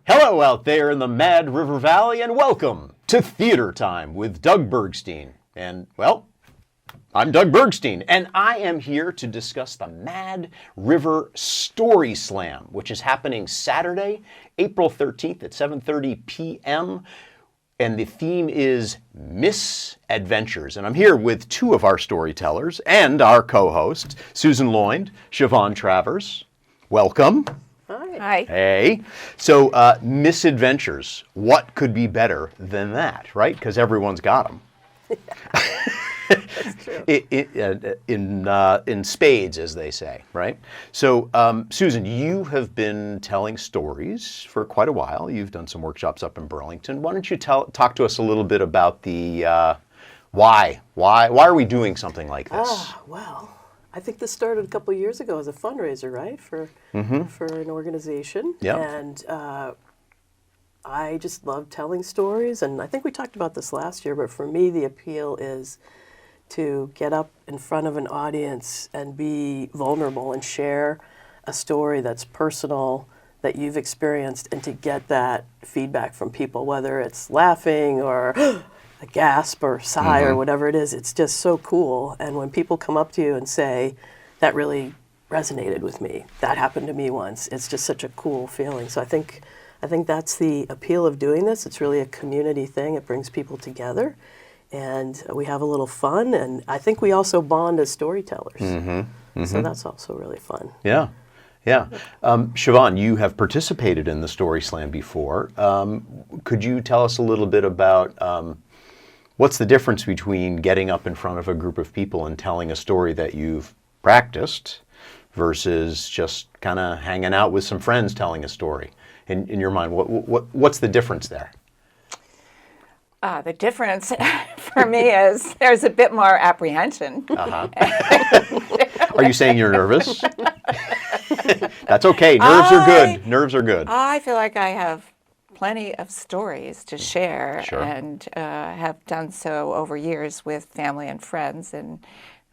Hello out there in the Mad River Valley, and welcome to Theater Time with Doug Bergstein. And, well, I'm Doug Bergstein, and I am here to discuss the Mad River Story Slam, which is happening Saturday, April 13th at 7:30 p.m., and the theme is misadventures. And I'm here with two of our storytellers and our co-host, Susan Loynd, Shevonne Travers. Welcome. Hi. Hey. So, misadventures. What could be better than that, right? Because everyone's got them. That's true. In spades, as they say, right? So, Susan, you have been telling stories for quite a while. You've done some workshops up in Burlington. Why don't you talk to us a little bit about the why? Why are we doing something like this? Well, I think this started a couple of years ago as a fundraiser, right, for an organization. Yep. And I just love telling stories, and I think we talked about this last year, but for me the appeal is to get up in front of an audience and be vulnerable and share a story that's personal, that you've experienced, and to get that feedback from people, whether it's laughing or a gasp or sigh or whatever it is. It's just so cool. And when people come up to you and say, that really resonated with me, that happened to me once, it's just such a cool feeling. So I think that's the appeal of doing this. It's really a community thing. It brings people together, and we have a little fun, and I think we also bond as storytellers. So that's also really fun. Yeah. Shevonne, you have participated in the Story Slam before. Could you tell us a little bit about what's the difference between getting up in front of a group of people and telling a story that you've practiced versus just kind of hanging out with some friends telling a story? In your mind, what's the difference there? The difference for me is there's a bit more apprehension. Are you saying you're nervous? That's okay. Nerves are good. Nerves are good. I feel like I have plenty of stories to share, Sure. and have done so over years with family and friends. And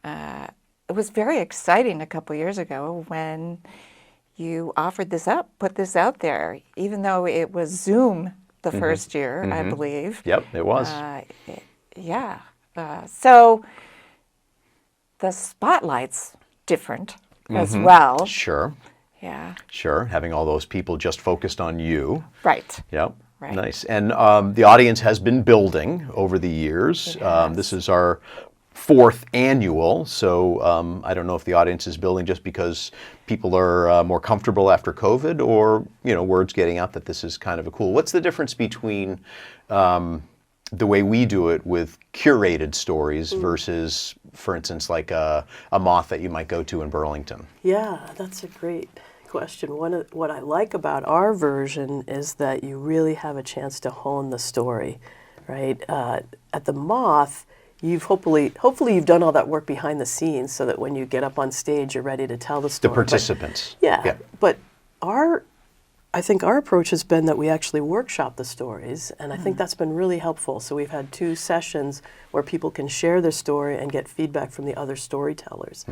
it was very exciting a couple years ago when you offered this up, put this out there, even though it was Zoom the first year, I believe. Yep, it was. So the spotlight's different as well. Sure. Yeah. Sure. Having all those people just focused on you. Right. Yep. Right. Nice. And the audience has been building over the years. This is our fourth annual, so I don't know if the audience is building just because people are more comfortable after COVID, or word's getting out that this is kind of a cool. What's the difference between the way we do it with curated stories versus, for instance, like a moth that you might go to in Burlington? Yeah, that's a great question. What I like about our version is that you really have a chance to hone the story, right? At the Moth, you've hopefully you've done all that work behind the scenes so that when you get up on stage, you're ready to tell the story. The participants. But I think our approach has been that we actually workshop the stories, and I think that's been really helpful. So we've had 2 sessions where people can share their story and get feedback from the other storytellers.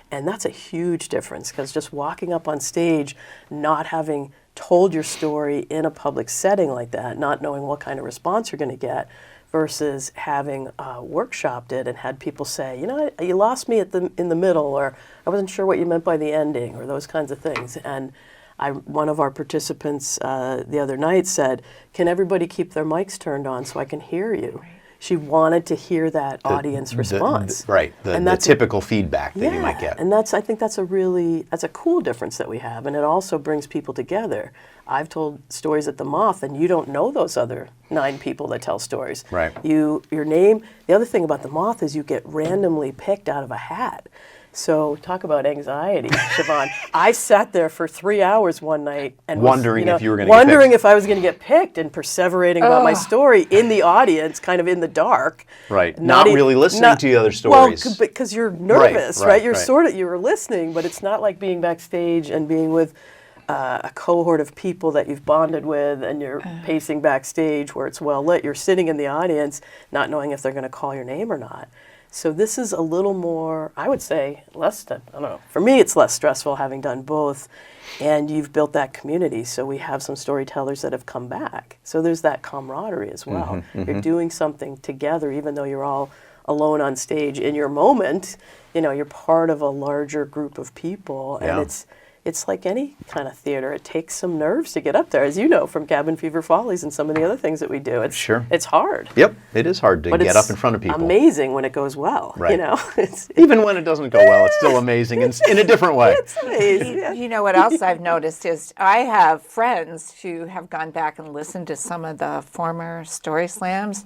And that's a huge difference, because just walking up on stage, not having told your story in a public setting like that, not knowing what kind of response you're going to get, versus having workshopped it and had people say, you lost me in the middle, or I wasn't sure what you meant by the ending, or those kinds of things. And one of our participants the other night said, "Can everybody keep their mics turned on so I can hear you?" Right. She wanted to hear that audience response. The typical feedback that you might get. And I think that's a cool difference that we have, and it also brings people together. I've told stories at the Moth, and you don't know those other 9 people that tell stories. Right. Your name. The other thing about the Moth is you get randomly picked out of a hat. So talk about anxiety, Shevonne. I sat there for 3 hours one night and wondering if you were going to get picked. Wondering if I was going to get picked, and perseverating about my story in the audience, kind of in the dark. Right. Not really listening to the other stories. Well, because you're nervous, right? You're right. You were listening, but it's not like being backstage and being with a cohort of people that you've bonded with, and you're pacing backstage where it's well lit. You're sitting in the audience, not knowing if they're going to call your name or not. So this is a little more, I would say, I don't know. For me, it's less stressful having done both. And you've built that community. So we have some storytellers that have come back. So there's that camaraderie as well. You're doing something together, even though you're all alone on stage in your moment. You're part of a larger group of people. And it's like any kind of theater. It takes some nerves to get up there, as you know, from Cabin Fever Follies and some of the other things that we do. It's hard. Yep, it is hard to get up in front of people. Amazing when it goes well. Right. Even when it doesn't go well, it's still amazing in a different way. It's amazing. You know what else I've noticed is I have friends who have gone back and listened to some of the former Story Slams,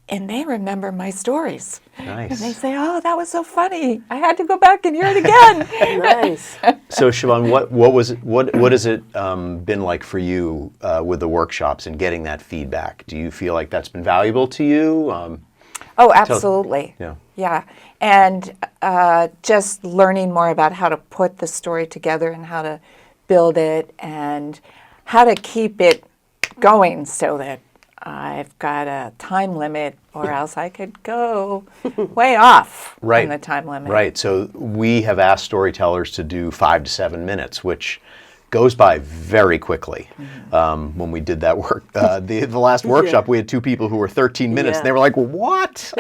and they remember my stories. Nice. And they say, "Oh, that was so funny! I had to go back and hear it again." Nice. So, Shevonne, what has it been like for you with the workshops and getting that feedback? Do you feel like that's been valuable to you? Oh, absolutely. Yeah. And just learning more about how to put the story together and how to build it and how to keep it going so that I've got a time limit, or else I could go way off from the time limit. Right. So we have asked storytellers to do 5 to 7 minutes, which goes by very quickly. When we did that work, the last workshop, we had 2 people who were 13 minutes, and they were like, "What?"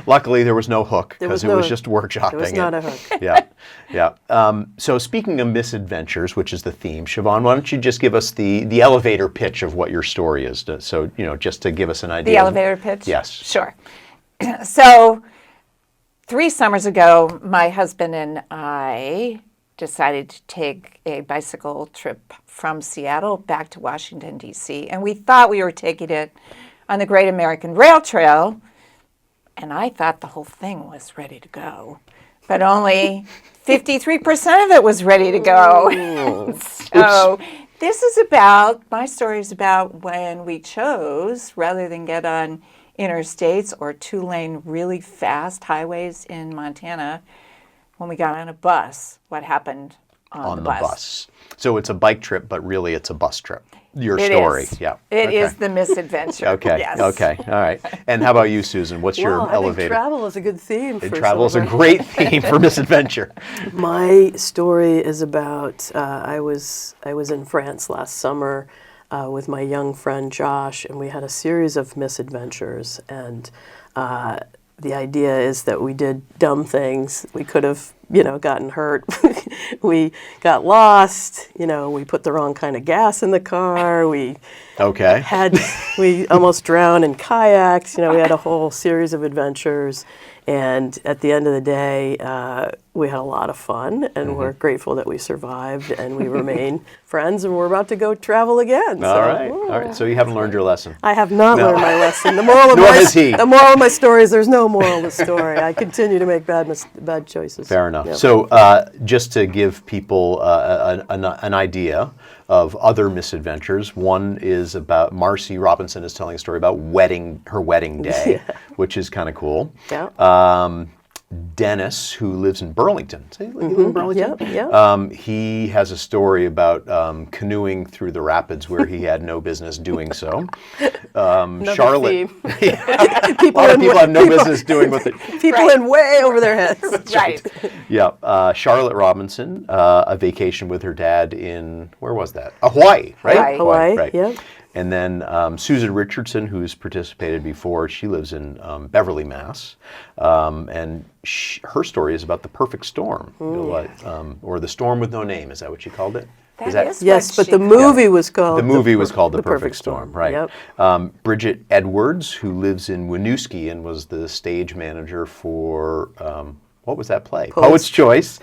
Luckily, there was no hook because it was just workshopping. It was not a hook. Yeah. So speaking of misadventures, which is the theme, Shevonne, why don't you just give us the elevator pitch of what your story is? So, just to give us an idea. The elevator pitch? Yes. Sure. So 3 summers ago, my husband and I decided to take a bicycle trip from Seattle back to Washington, D.C. And we thought we were taking it on the Great American Rail Trail. And I thought the whole thing was ready to go. But only 53% of it was ready to go. So my story is about when we chose, rather than get on interstates or 2-lane really fast highways in Montana, when we got on a bus, what happened on the bus. So it's a bike trip, but really it's a bus trip. Your It story. is. Yeah. It is the misadventure. Okay. Yes. Okay. All right. And how about you, Susan? What's your I think elevator? travel is a good theme. Travel is a great theme for misadventure. My story is about I was in France last summer with my young friend Josh, and we had a series of misadventures. And the idea is that we did dumb things. We could have, gotten hurt. We got lost. We put the wrong kind of gas in the car. We almost drowned in kayaks. We had a whole series of adventures. And at the end of the day, we had a lot of fun, and we're grateful that we survived, and we remain friends, and we're about to go travel again. All right. So you haven't learned your lesson. I have not learned my lesson. The moral of the moral of my story is there's no moral to the story. I continue to make bad choices. Fair enough. Yep. So just to give people an idea of other misadventures, one is about Marcy Robinson is telling a story about her wedding day, which is kind of cool. Yeah. Dennis, who lives in Burlington. You live in Burlington? Yep. He has a story about canoeing through the rapids where he had no business doing so. Charlotte. A lot of people have no business doing what they... People in way over their heads. Right. Yeah. Charlotte Robinson, a vacation with her dad in, where was that? Hawaii, right? Hawaii, right. Yeah. And then Susan Richardson, who's participated before, she lives in Beverly, Mass. And her story is about the perfect storm, or the storm with no name. Is that what she called it? Yes, but the movie was called The Perfect Storm, right? Yep. Bridget Edwards, who lives in Winooski and was the stage manager for what was that play? Poet's Choice.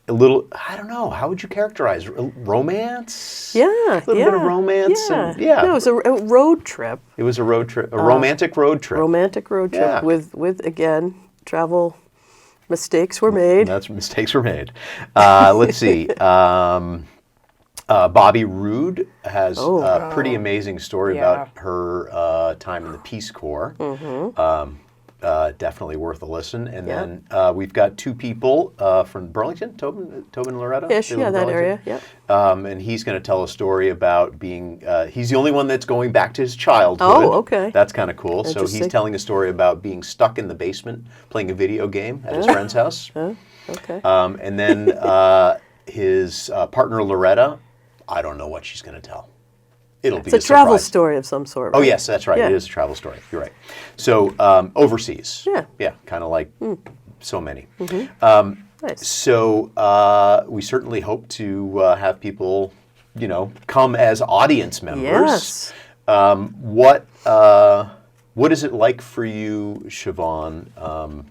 A little, I don't know, how would you characterize romance? Yeah, a little bit of romance. Yeah. No, it was a road trip. It was a road trip, a romantic road trip. Romantic road trip with again, travel mistakes were made. Mistakes were made. Let's see. Bobby Roode has a pretty amazing story about her time in the Peace Corps. definitely worth a listen. And Yeah. then we've got two people from Burlington, Tobin and Loretta. Ish, They live yeah, in that Burlington. area, yeah. And he's going to tell a story about being, he's the only one that's going back to his childhood. Oh, okay. That's kind of cool. So he's Interesting. telling a story about being stuck in the basement playing a video game at his friend's house. Okay. And then his partner Loretta, I don't know what she's going to tell. It'll be It's a travel surprise. story of some sort, right? Oh, yes, that's right. Yeah. It is a travel story. You're right. So overseas. Yeah. Yeah, kind of like so many. Nice. So we certainly hope to have people, come as audience members. Yes. What is it like for you, Shevonne,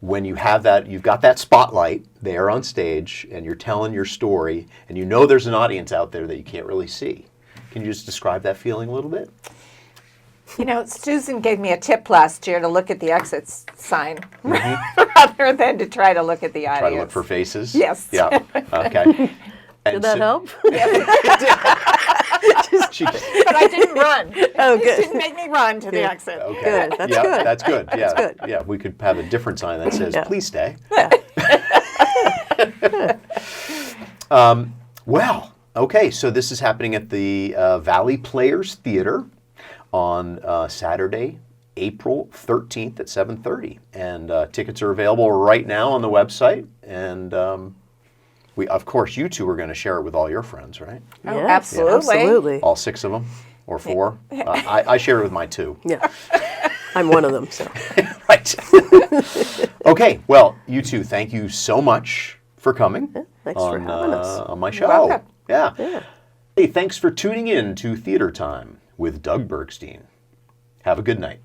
when you have that, you've got that spotlight there on stage and you're telling your story and you know there's an audience out there that you can't really see? Can you just describe that feeling a little bit? Susan gave me a tip last year to look at the exit sign rather than to try to look at the audience. Try to look for faces? Yes. Yeah. Okay. Did that help? But I didn't run. Oh, It good. didn't make me run to the exit. Okay. Good. That's yeah, good. That's good. Yeah. good. Yeah. We could have a different sign that says, Yeah. please stay. Well, okay. So this is happening at the Valley Players Theater on Saturday, April 13th at 7:30. And tickets are available right now on the website. And of course, you two are going to share it with all your friends, right? Oh, Yeah, absolutely. Absolutely. All 6 of them or 4. I share it with my 2. Yeah. I'm one of them, so. Right. Okay. Well, you two, thank you so much for coming. Thanks for having us. On my show. welcome. Yeah. Yeah. Hey, thanks for tuning in to Theater Time with Doug Bergstein. Have a good night.